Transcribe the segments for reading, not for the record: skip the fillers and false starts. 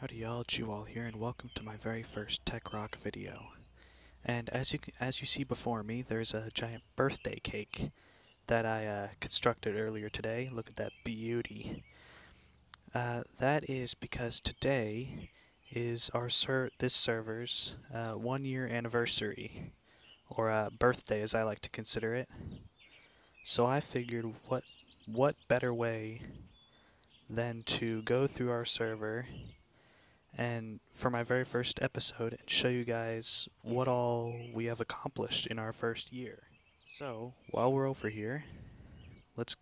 Howdy y'all, Jewall here, and welcome to my very first Techrock video. And as you see before me, there's a giant birthday cake that I constructed earlier today. Look at that beauty. That is because today is this server's 1 year anniversary, or birthday as I like to consider it. So I figured what better way than to go through our server and for my very first episode and show you guys what all we have accomplished in our first year. So while we're over here,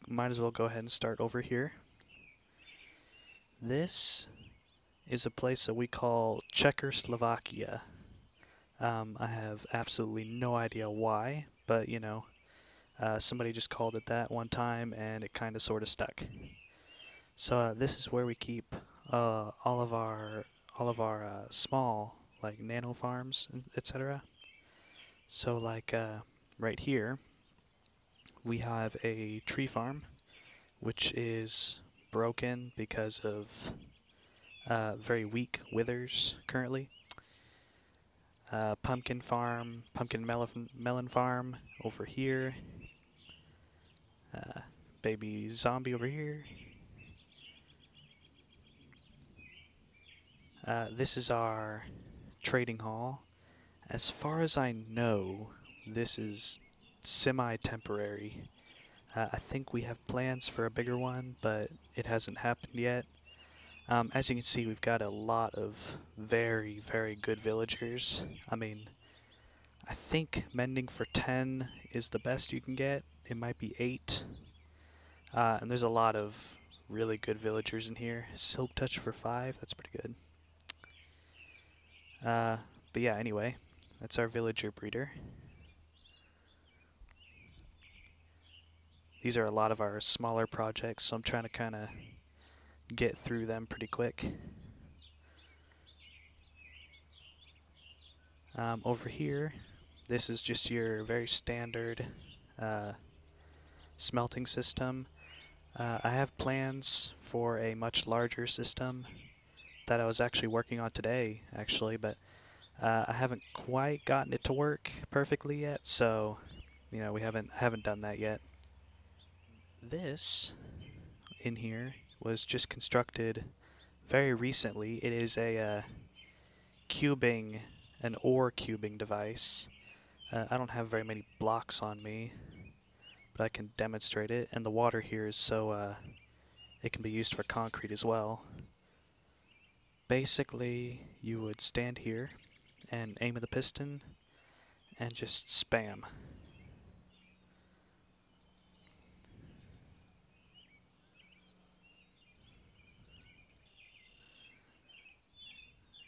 might as well go ahead and start over here. This is a place that we call Czechoslovakia. I have absolutely no idea why, but you know, somebody just called it that one time and it kind of sort of stuck. So this is where we keep all of our small, like, nano farms, etc. So like right here we have a tree farm which is broken because of very weak withers currently. Pumpkin melon farm over here. Baby zombie over here. This is our trading hall. As far as I know, this is semi-temporary. I think we have plans for a bigger one, but it hasn't happened yet. As you can see, we've got a lot of very, very good villagers. I mean, I think mending for 10 is the best you can get. It might be 8. And there's a lot of really good villagers in here. Silk touch for 5, that's pretty good. But yeah, anyway, that's our villager breeder. These are a lot of our smaller projects, so I'm trying to kind of get through them pretty quick. Over here, this is just your very standard smelting system. I have plans for a much larger system that I was actually working on today, but I haven't quite gotten it to work perfectly yet, so you know, we haven't done that yet. This in here was just constructed very recently. It is a an ore cubing device. I don't have very many blocks on me, but I can demonstrate it, and the water here is so it can be used for concrete as well. Basically, you would stand here and aim at the piston and just spam.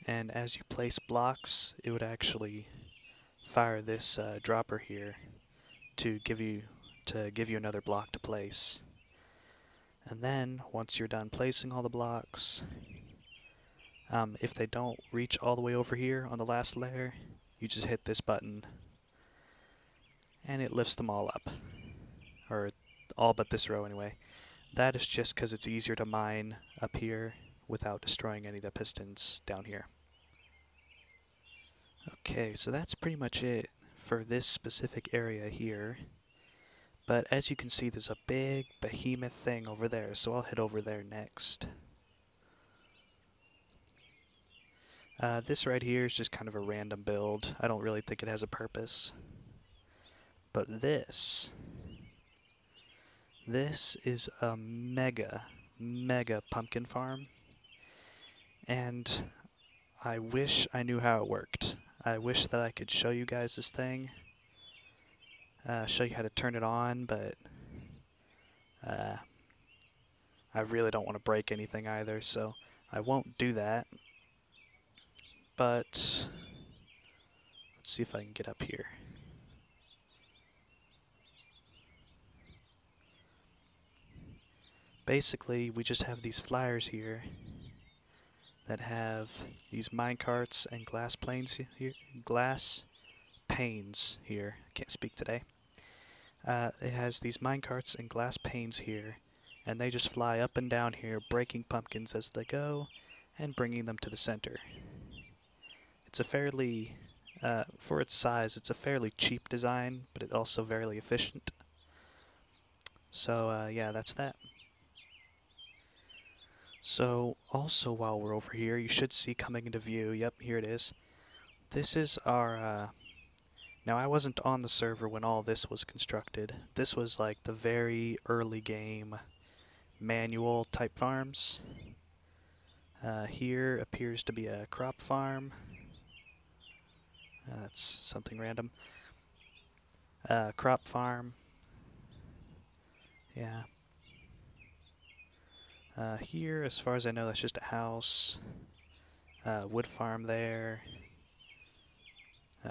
And as you place blocks, it would actually fire this dropper here to give you another block to place. And then once you're done placing all the blocks, if they don't reach all the way over here on the last layer, you just hit this button and it lifts them all up, or all but this row anyway. That is just because it's easier to mine up here without destroying any of the pistons down here. Okay, so that's pretty much it for this specific area here. But as you can see, there's a big behemoth thing over there, so I'll head over there next. This right here is just kind of a random build. I don't really think it has a purpose. But this is a mega pumpkin farm, and I wish I knew how it worked. I wish that I could show you guys this thing, show you how to turn it on, but I really don't want to break anything either, so I won't do that. But let's see if I can get up here. Basically, we just have these flyers here that have these minecarts and glass panes here. I can't speak today. It has these minecarts and glass panes here, and they just fly up and down here, breaking pumpkins as they go, and bringing them to the center. It's a fairly, for its size, it's a fairly cheap design, but it's also very efficient. So yeah, that's that. So also while we're over here, you should see coming into view, yep, here it is. This is our, now I wasn't on the server when all this was constructed. This was like the very early game manual type farms. Here appears to be a crop farm. That's something random. Crop farm. Yeah. Here, as far as I know, that's just a house. Wood farm there.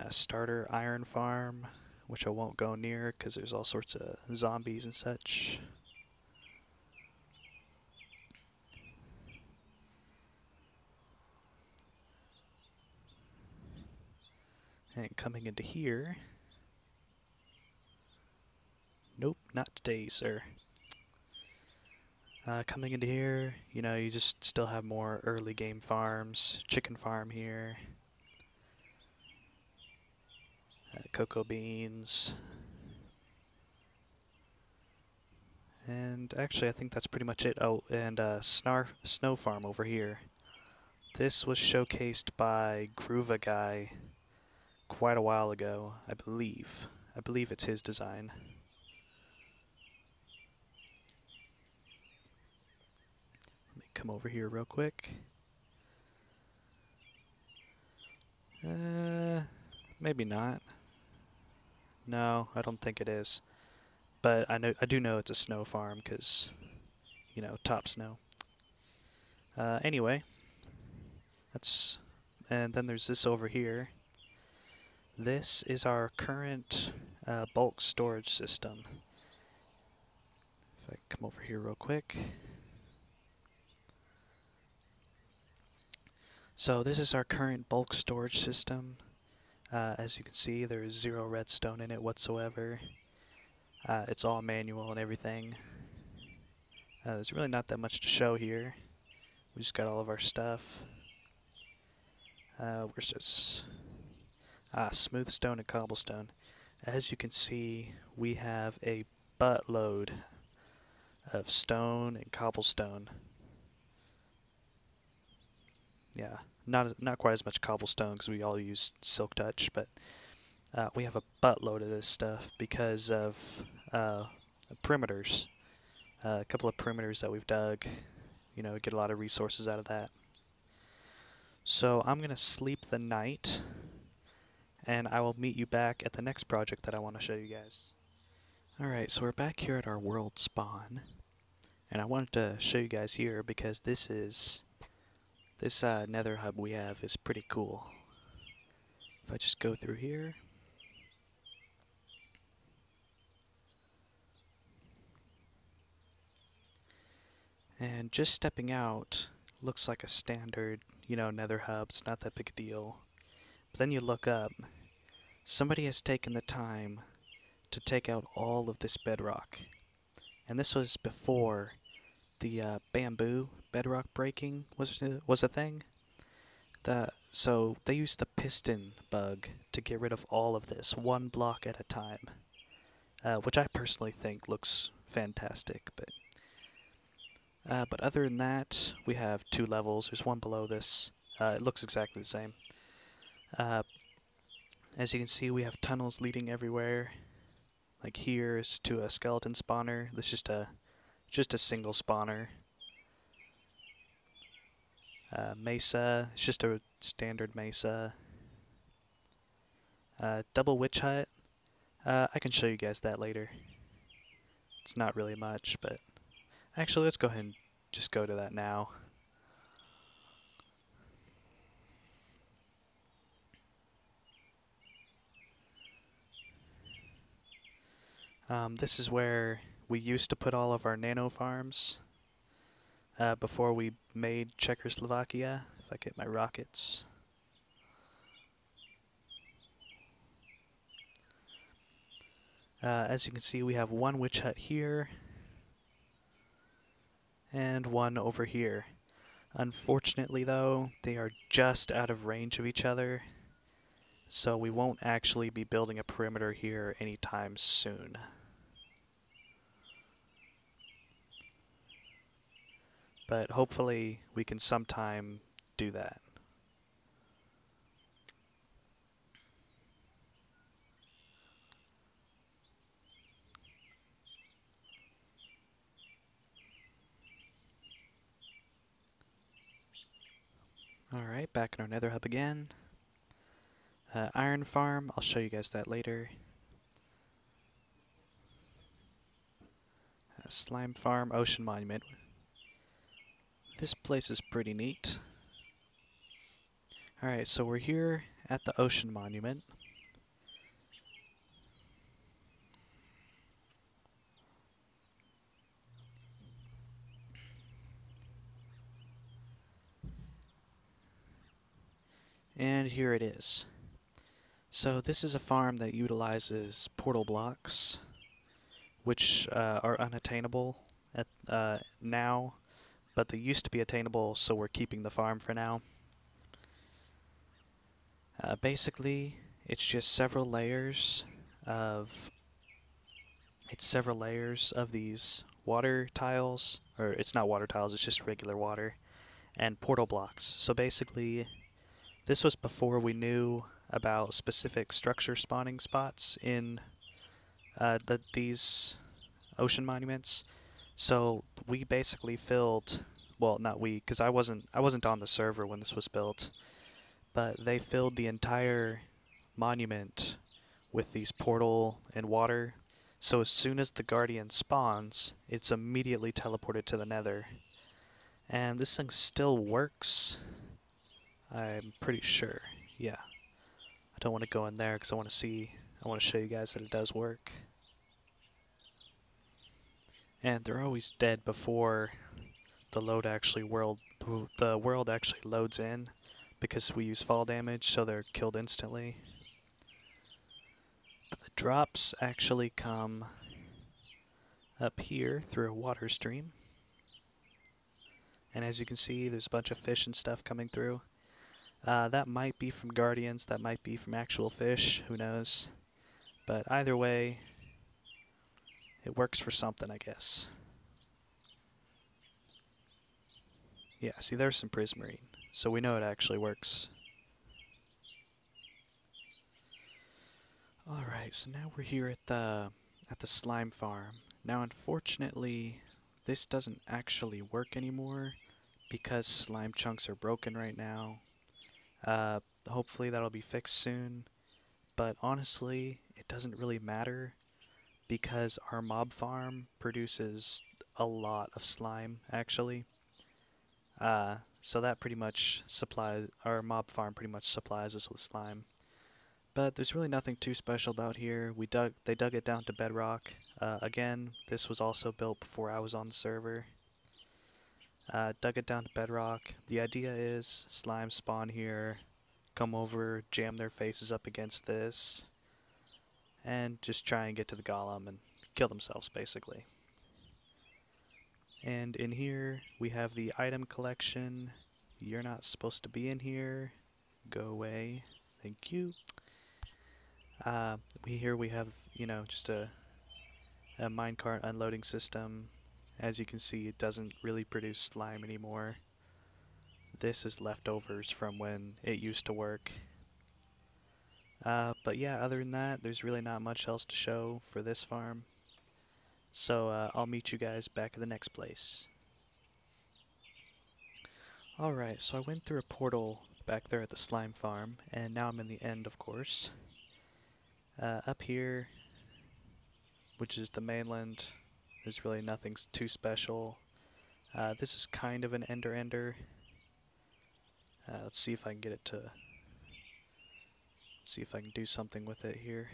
Starter iron farm, which I won't go near because there's all sorts of zombies and such. And coming into here... Nope, not today, sir. Coming into here, you know, you just still have more early game farms. Chicken farm here. Cocoa beans. And actually, I think that's pretty much it. Oh, and snow farm over here. This was showcased by Groova Guy quite a while ago, I believe. I believe it's his design. Let me come over here real quick. Maybe not. No, I don't think it is. But I do know it's a snow farm because, you know, top snow. Anyway, and then there's this over here. This is our current bulk storage system. If I come over here real quick. So this is our current bulk storage system. As you can see, there is 0 redstone in it whatsoever. It's all manual and everything. There's really not that much to show here. We just got all of our stuff. Where's this? Smooth stone and cobblestone. As you can see, we have a buttload of stone and cobblestone. Yeah, not quite as much cobblestone because we all use silk touch, but we have a buttload of this stuff because of perimeters. A couple of perimeters that we've dug. You know, get a lot of resources out of that. So I'm gonna sleep the night, and I will meet you back at the next project that I want to show you guys. Alright, so we're back here at our world spawn, and I wanted to show you guys here because this nether hub we have is pretty cool. If I just go through here, and just stepping out looks like a standard, you know, nether hub. It's not that big a deal. But then you look up, somebody has taken the time to take out all of this bedrock. And this was before the bamboo bedrock breaking was a thing. So they used the piston bug to get rid of all of this, one block at a time, which I personally think looks fantastic. But other than that, we have 2 levels. There's one below this. It looks exactly the same. As you can see, we have tunnels leading everywhere. Like here is to a skeleton spawner. This is just a single spawner. Mesa, it's just a standard mesa. Double witch hut. I can show you guys that later. It's not really much, but actually let's go ahead and just go to that now. This is where we used to put all of our nano farms before we made Czechoslovakia. If I get my rockets. As you can see, we have one witch hut here and one over here. Unfortunately though, they are just out of range of each other, so we won't actually be building a perimeter here anytime soon. But hopefully we can sometime do that. Alright, back in our nether hub again. Iron farm, I'll show you guys that later. Slime farm, ocean monument. This place is pretty neat. Alright, so we're here at the ocean monument. And here it is. So this is a farm that utilizes portal blocks, which are unattainable at now, but they used to be attainable, so we're keeping the farm for now. Basically, it's just several layers of these water tiles, or it's not water tiles, it's just regular water, and portal blocks. So basically, this was before we knew about specific structure spawning spots in these ocean monuments. So we basically filled, well, not we, because I wasn't on the server when this was built, but they filled the entire monument with these portal and water. So as soon as the guardian spawns, it's immediately teleported to the nether. And this thing still works, I'm pretty sure. Yeah. I don't want to go in there because I want to show you guys that it does work. And they're always dead before the world actually loads in, because we use fall damage, so they're killed instantly. But the drops actually come up here through a water stream. And as you can see, there's a bunch of fish and stuff coming through. That might be from guardians, that might be from actual fish, who knows. But either way, it works for something, I guess. Yeah, see, there's some prismarine, so we know it actually works. Alright, so now we're here at the slime farm. Now unfortunately, this doesn't actually work anymore because slime chunks are broken right now. Hopefully that'll be fixed soon, but honestly, it doesn't really matter because our mob farm produces a lot of slime, actually. So that pretty much our mob farm pretty much supplies us with slime. But there's really nothing too special about here. They dug it down to bedrock. Again, this was also built before I was on the server. Dug it down to bedrock. The idea is slime spawn here, come over, jam their faces up against this, and just try and get to the golem and kill themselves, basically. And in here, we have the item collection. You're not supposed to be in here. Go away. Thank you. We have, just a minecart unloading system. As you can see, it doesn't really produce slime anymore. This is leftovers from when it used to work. But yeah, other than that, there's really not much else to show for this farm. So I'll meet you guys back at the next place. Alright, so I went through a portal back there at the slime farm, and now I'm in the end, of course. Up here, which is the mainland, there's really nothing too special. This is kind of an ender. Let's see if I can get it to... see if I can do something with it here.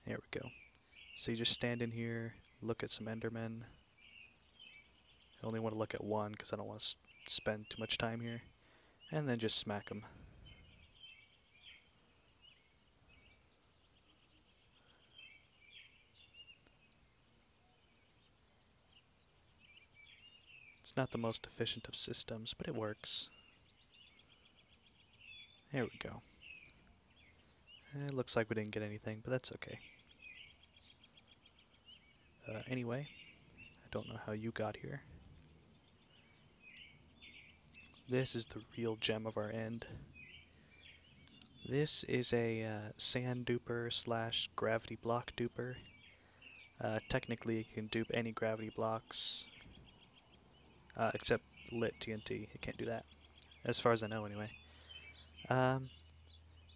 There we go. So you just stand in here, look at some endermen. I only want to look at one because I don't want to spend too much time here. And then just smack them. It's not the most efficient of systems, but it works. There we go. It looks like we didn't get anything, but that's okay. Anyway, I don't know how you got here. This is the real gem of our end. This is a sand duper slash gravity block duper. Technically, it can dupe any gravity blocks, except lit TNT. It can't do that, as far as I know anyway.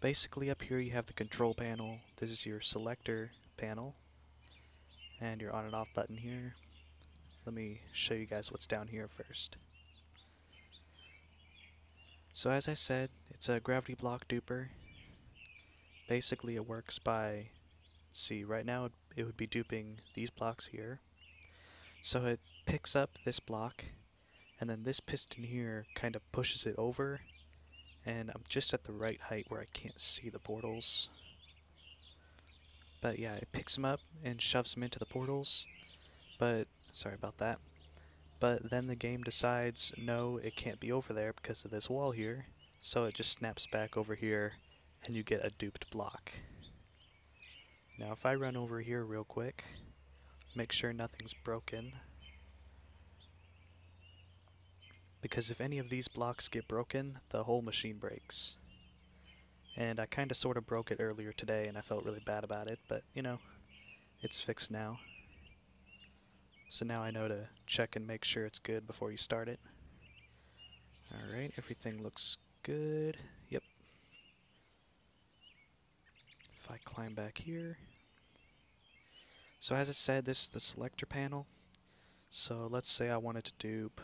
Basically up here you have the control panel. This is your selector panel, and your on and off button here. Let me show you guys what's down here first. So as I said, it's a gravity block duper. Basically it works by, see, right now it would be duping these blocks here. So it picks up this block, and then this piston here kind of pushes it over, and I'm just at the right height where I can't see the portals. But yeah, it picks them up and shoves them into the portals, but, sorry about that. But then the game decides, no, it can't be over there because of this wall here, so it just snaps back over here, and you get a duped block. Now if I run over here real quick, make sure nothing's broken, because if any of these blocks get broken, the whole machine breaks. And I kinda sorta broke it earlier today and I felt really bad about it, but you know, it's fixed now. So now I know to check and make sure it's good before you start it. Alright, everything looks good. Yep. If I climb back here. So as I said, this is the selector panel. So let's say I wanted to dupe,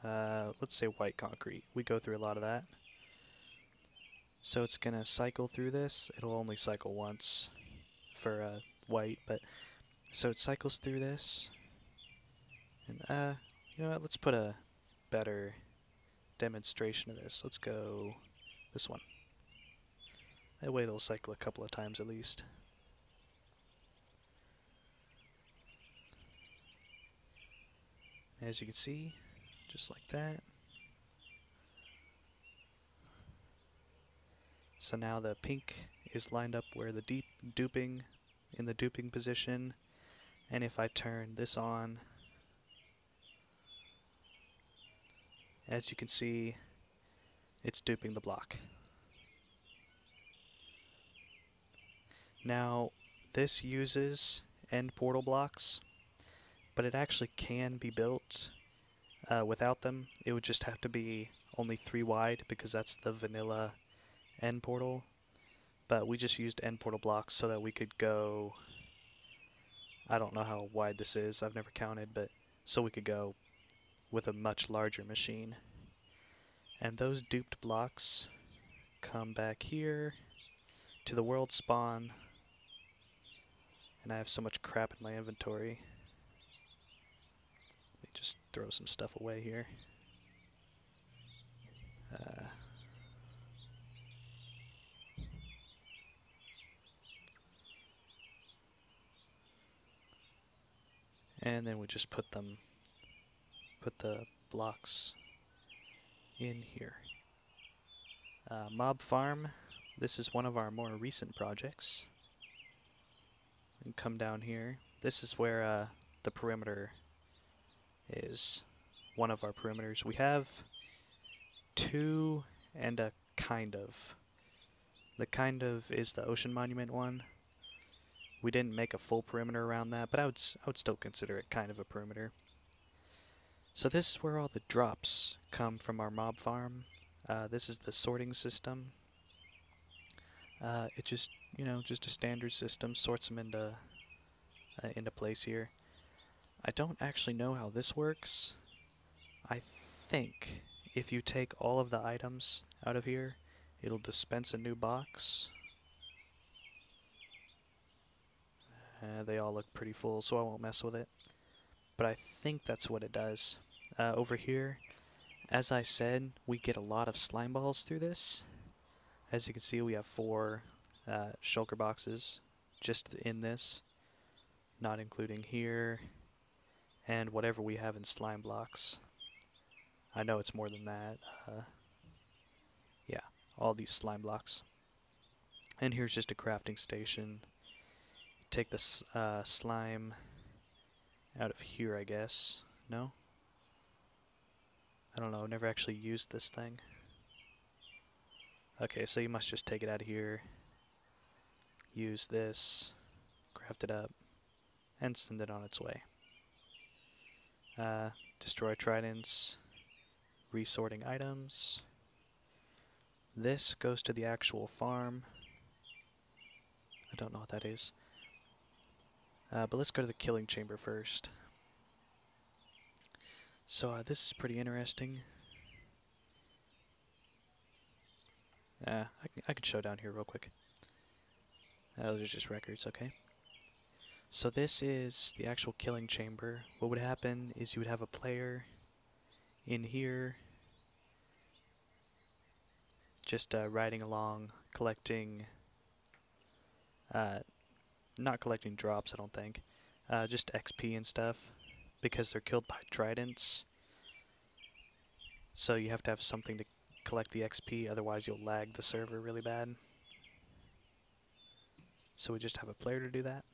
let's say white concrete. We go through a lot of that. So it's gonna cycle through this. It'll only cycle once for white, but so it cycles through this. And you know what, let's put a better demonstration of this. Let's go this one. That way it'll cycle a couple of times at least. As you can see, just like that. So now the pink is lined up where the duping, in the duping position, and if I turn this on, as you can see, it's duping the block. Now, this uses end portal blocks, but it actually can be built without them. It would just have to be only 3 wide because that's the vanilla end portal. But we just used end portal blocks so that we could go, I don't know how wide this is, I've never counted, but so we could go with a much larger machine. And those duped blocks come back here to the world spawn, and I have so much crap in my inventory. Let me just throw some stuff away here. And then we just put the blocks in here. Mob farm, this is one of our more recent projects. And come down here. This is where the perimeter is. One of our perimeters. We have 2 and a kind of. The kind of is the ocean monument one. We didn't make a full perimeter around that, but I would still consider it kind of a perimeter. So this is where all the drops come from our mob farm. This is the sorting system. It just, you know, just a standard system, sorts them into place here. I don't actually know how this works. I think if you take all of the items out of here, it'll dispense a new box. They all look pretty full, so I won't mess with it. But I think that's what it does. Over here, as I said, we get a lot of slime balls through this. As you can see, we have 4 shulker boxes just in this, not including here, and whatever we have in slime blocks. I know it's more than that. Yeah, all these slime blocks. And here's just a crafting station. Take the slime out of here, I guess. No? I don't know, never actually used this thing. Okay, so you must just take it out of here, use this, craft it up, and send it on its way. Destroy tridents, resorting items. This goes to the actual farm. I don't know what that is. But let's go to the killing chamber first. So this is pretty interesting. I can show down here real quick. Those are just records, okay. So this is the actual killing chamber. What would happen is you would have a player in here just riding along, collecting, not collecting drops, I don't think, just XP and stuff, because they're killed by tridents. So you have to have something to collect the XP, otherwise you'll lag the server really bad. So we just have a player to do that.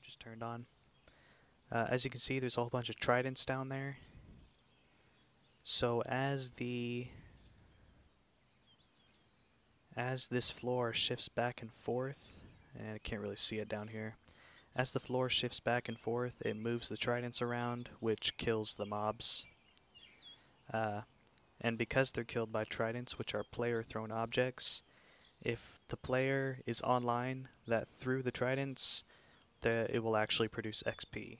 Just turned on. As you can see, there's a whole bunch of tridents down there. So as this floor shifts back and forth, and I can't really see it down here, as the floor shifts back and forth, it moves the tridents around, which kills the mobs. And because they're killed by tridents, which are player-thrown objects, if the player is online that threw the tridents, it will actually produce XP.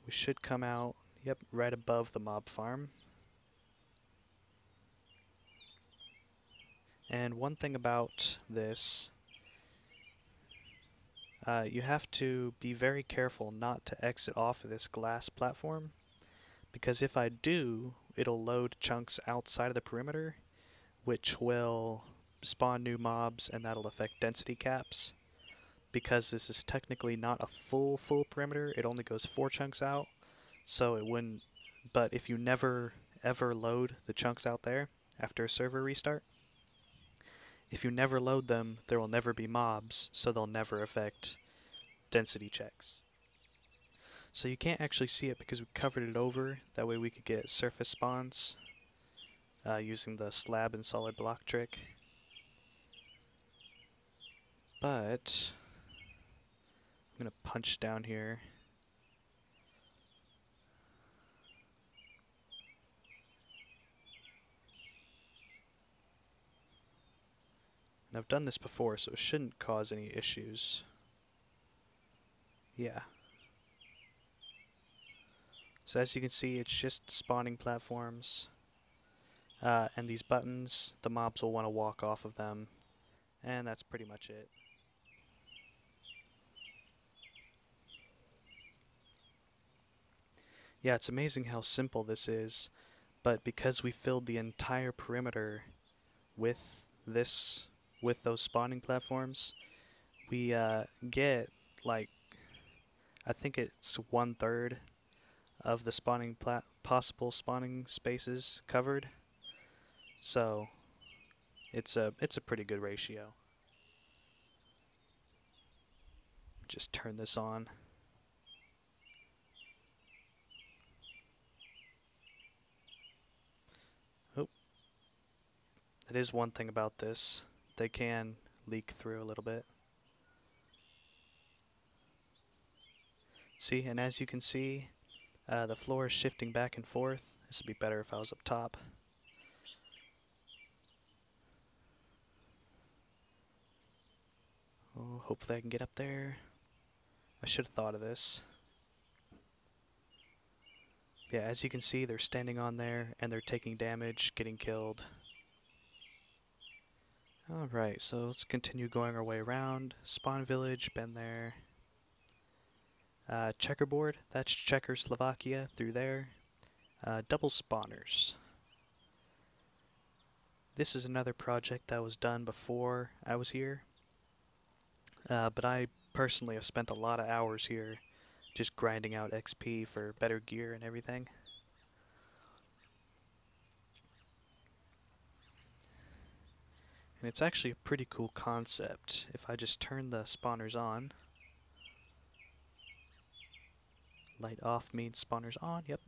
We should come out, yep, right above the mob farm. And one thing about this, you have to be very careful not to exit off of this glass platform, because if I do, it'll load chunks outside of the perimeter, which will spawn new mobs, and that'll affect density caps. Because this is technically not a full perimeter, it only goes 4 chunks out, so it wouldn't. But if you never ever load the chunks out there after a server restart, if you never load them, there will never be mobs, so they'll never affect density checks. So you can't actually see it because we covered it over, that way we could get surface spawns using the slab and solid block trick. But I'm going to punch down here. And I've done this before, so it shouldn't cause any issues. Yeah. So as you can see, it's just spawning platforms. And these buttons, the mobs will want to walk off of them. And that's pretty much it. Yeah, it's amazing how simple this is, but because we filled the entire perimeter with those spawning platforms, we get like, I think it's 1/3 of the possible spawning spaces covered. So it's a pretty good ratio. Just turn this on. Oh, that is one thing about this. They can leak through a little bit. See, and as you can see, the floor is shifting back and forth. This would be better if I was up top. Oh, hopefully I can get up there. I should have thought of this. Yeah, as you can see, they're standing on there and they're taking damage, getting killed. Alright, so let's continue going our way around. Spawn village, been there. Checkerboard, that's Czechoslovakia through there. Double spawners. This is another project that was done before I was here. But I personally have spent a lot of hours here just grinding out XP for better gear and everything. And it's actually a pretty cool concept. If I just turn the spawners on, light off means spawners on, yep.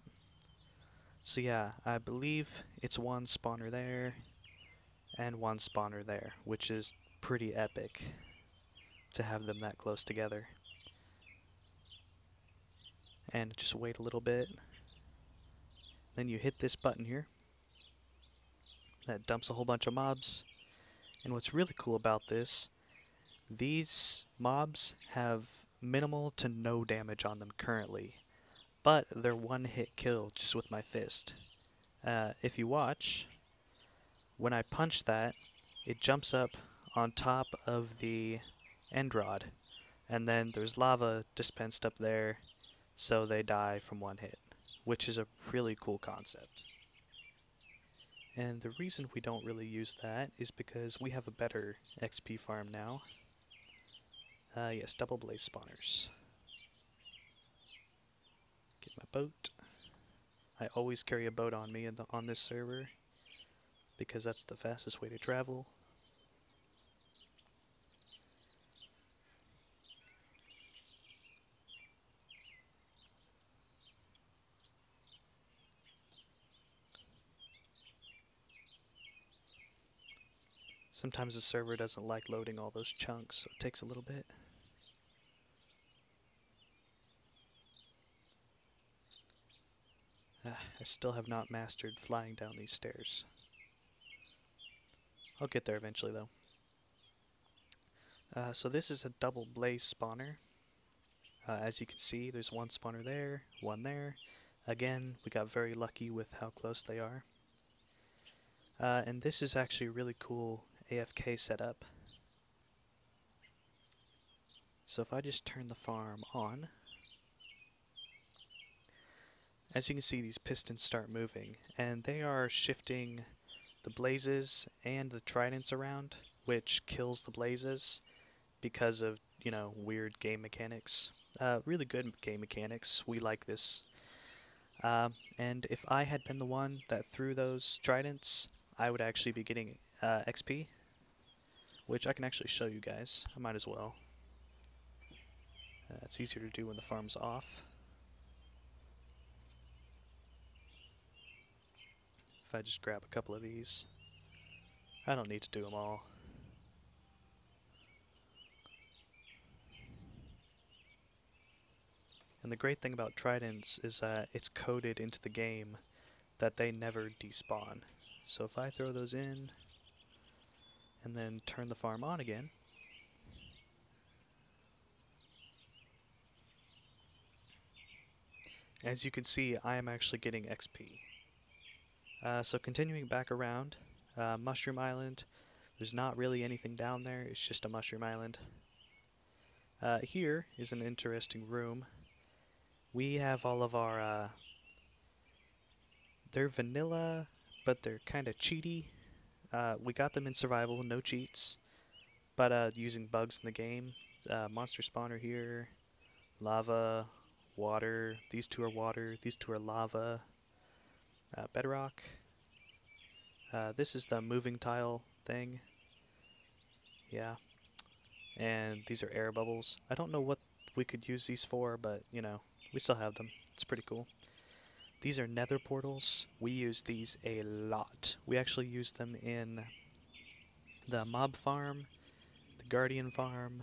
So yeah, I believe it's one spawner there and one spawner there, which is pretty epic to have them that close together. And just wait a little bit. Then you hit this button here. That dumps a whole bunch of mobs. And what's really cool about this, these mobs have minimal to no damage on them currently, but they're one-hit kill just with my fist. If you watch, when I punch that, it jumps up on top of the end rod, and then there's lava dispensed up there, so they die from one hit, which is a really cool concept. And the reason we don't really use that is because we have a better XP farm now. Yes, double blaze spawners. Get my boat. I always carry a boat on me on this server because that's the fastest way to travel. Sometimes the server doesn't like loading all those chunks, so it takes a little bit. I still have not mastered flying down these stairs. I'll get there eventually though. So this is a double blaze spawner. As you can see, there's one spawner there, one there. Again, we got very lucky with how close they are. And this is actually a really cool AFK setup. So if I just turn the farm on, as you can see, these pistons start moving, and they are shifting the blazes and the tridents around, which kills the blazes because of, you know, weird game mechanics. Really good game mechanics. We like this. And if I had been the one that threw those tridents, I would actually be getting XP, which I can actually show you guys. I might as well. It's easier to do when the farm's off. If I just grab a couple of these, I don't need to do them all. And the great thing about tridents is that it's coded into the game that they never despawn. So if I throw those in and then turn the farm on again, as you can see, I am actually getting XP. So continuing back around, Mushroom Island, there's not really anything down there, it's just a mushroom island. Here is an interesting room. We have all of our, they're vanilla, but they're kind of cheaty. We got them in survival, no cheats, but using bugs in the game. Monster spawner here, lava, water, these two are water, these two are lava, bedrock. This is the moving tile thing. Yeah. And these are air bubbles. I don't know what we could use these for, but, you know, we still have them. It's pretty cool. These are nether portals. We use these a lot. We actually use them in the mob farm, the guardian farm,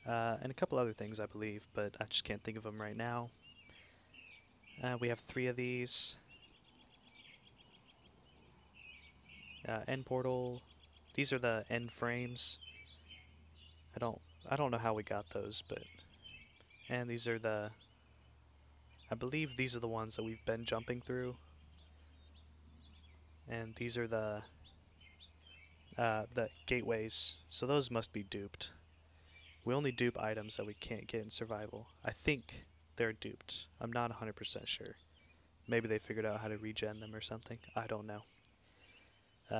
and a couple other things, I believe, but I just can't think of them right now. We have 3 of these. End portal. These are the end frames. I don't know how we got those, but... And these are the... I believe these are the ones that we've been jumping through. And these are the gateways. So those must be duped. We only dupe items that we can't get in survival. I think they're duped. I'm not 100% sure. Maybe they figured out how to regen them or something. I don't know.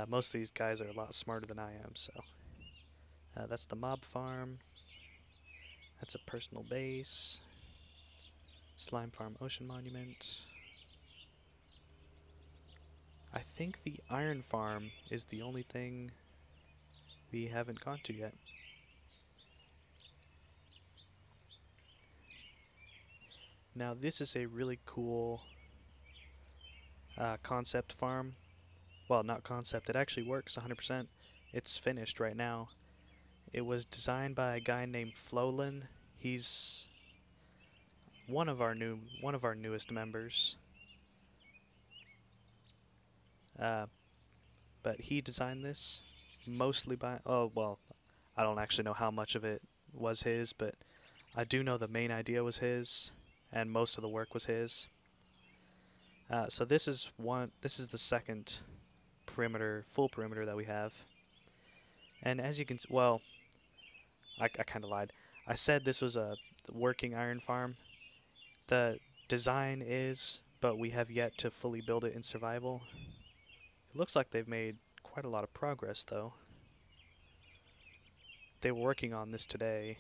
Most of these guys are a lot smarter than I am, so... that's the mob farm. That's a personal base. Slime farm ocean monument. I think the iron farm is the only thing we haven't gone to yet. Now this is a really cool concept farm. Well, not concept, it actually works 100%. It's finished right now. It was designed by a guy named Flolan. He's one of our newest members. But he designed this mostly by, oh well, I don't actually know how much of it was his, but I do know the main idea was his and most of the work was his. So this is the second full perimeter that we have. And as you can well, I kind of lied. I said this was a working iron farm. The design is, but we have yet to fully build it in survival. It looks like they've made quite a lot of progress though. They were working on this today.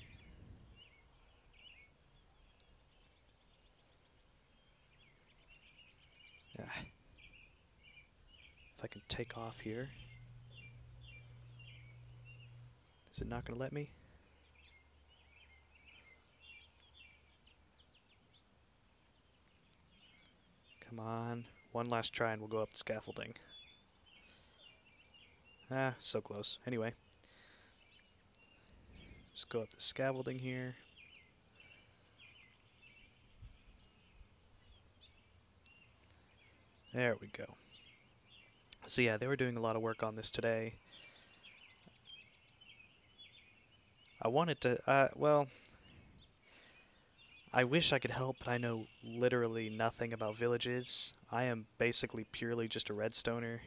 If I can take off here. Is it not going to let me? Come on. One last try and we'll go up the scaffolding. Ah, so close. Anyway. Just go up the scaffolding here. There we go. So yeah, they were doing a lot of work on this today. I wanted to, well, I wish I could help, but I know literally nothing about villages. I am basically purely just a redstoner.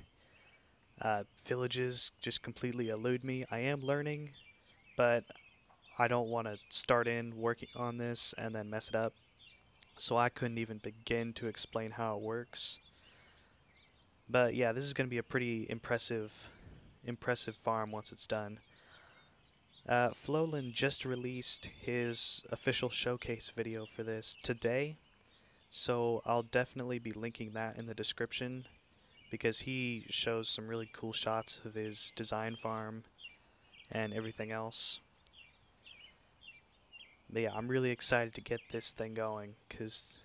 Villages just completely elude me. I am learning, but I don't want to start in working on this and then mess it up. So I couldn't even begin to explain how it works. But yeah, this is going to be a pretty impressive farm once it's done. Flolan just released his official showcase video for this today, so I'll definitely be linking that in the description because he shows some really cool shots of his design farm and everything else. But yeah, I'm really excited to get this thing going because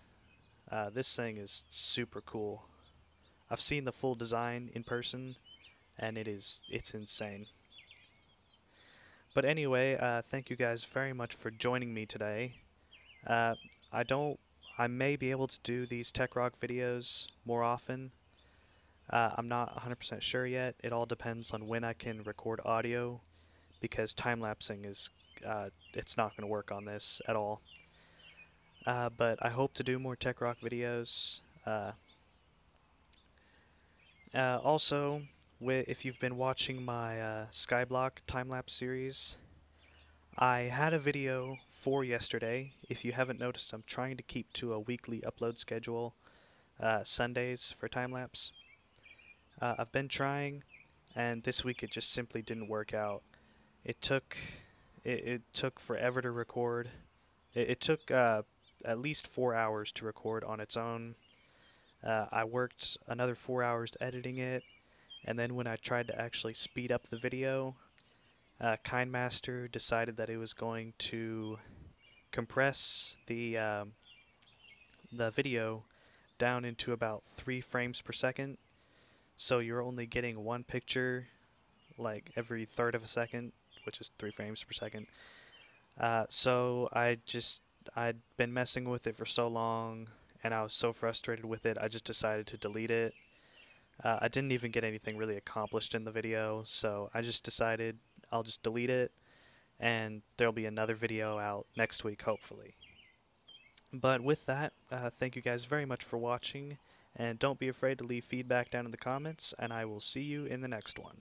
this thing is super cool. I've seen the full design in person and it's insane. But anyway, thank you guys very much for joining me today. I may be able to do these Techrock videos more often. I'm not 100% sure yet. It all depends on when I can record audio, because time-lapsing is, it's not going to work on this at all. But I hope to do more Techrock videos. Also, if you've been watching my Skyblock time-lapse series, I had a video for yesterday. If you haven't noticed, I'm trying to keep to a weekly upload schedule, Sundays for time-lapse. I've been trying, and this week it just simply didn't work out. It took forever to record. It took at least 4 hours to record on its own. I worked another 4 hours editing it, and then when I tried to actually speed up the video, KindMaster decided that it was going to compress the video down into about 3 frames per second, so you're only getting one picture like every third of a second, which is 3 frames per second. So I'd been messing with it for so long, and I was so frustrated with it, I just decided to delete it. I didn't even get anything really accomplished in the video, so I just decided I'll just delete it, and there'll be another video out next week, hopefully. But with that, thank you guys very much for watching, and don't be afraid to leave feedback down in the comments, and I will see you in the next one.